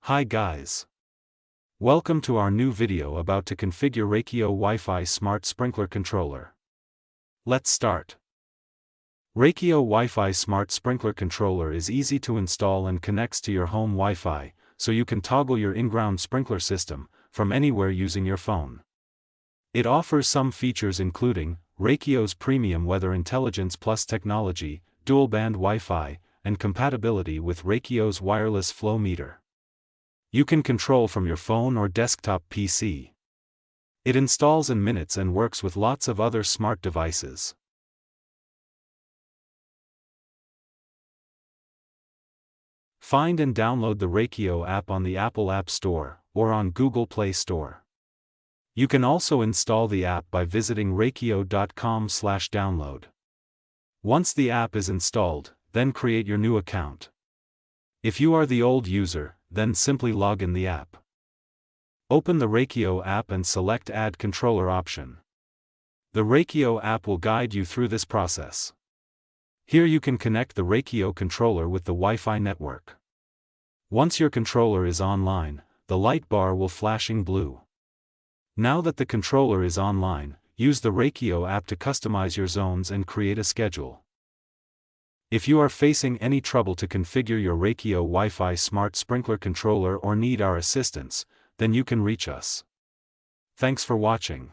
Hi guys. Welcome to our new video about to configure Rachio WiFi Smart Sprinkler Controller. Let's start. Rachio WiFi Smart Sprinkler Controller is easy to install and connects to your home Wi-Fi, so you can toggle your in-ground sprinkler system from anywhere using your phone. It offers some features including Rachio's Premium Weather Intelligence Plus technology, dual-band Wi-Fi, and compatibility with Rachio's wireless flow meter. You can control from your phone or desktop PC. It installs in minutes and works with lots of other smart devices. Find and download the Rachio app on the Apple App Store or on Google Play Store. You can also install the app by visiting rachio.com/download. Once the app is installed, then create your new account. If you are the old user, then simply log in the app. Open the Rachio app and select Add Controller option. The Rachio app will guide you through this process. Here you can connect the Rachio controller with the Wi-Fi network. Once your controller is online, the light bar will flashing blue. Now that the controller is online, use the Rachio app to customize your zones and create a schedule. If you are facing any trouble to configure your Rachio Wi-Fi Smart Sprinkler Controller or need our assistance, then you can reach us. Thanks for watching.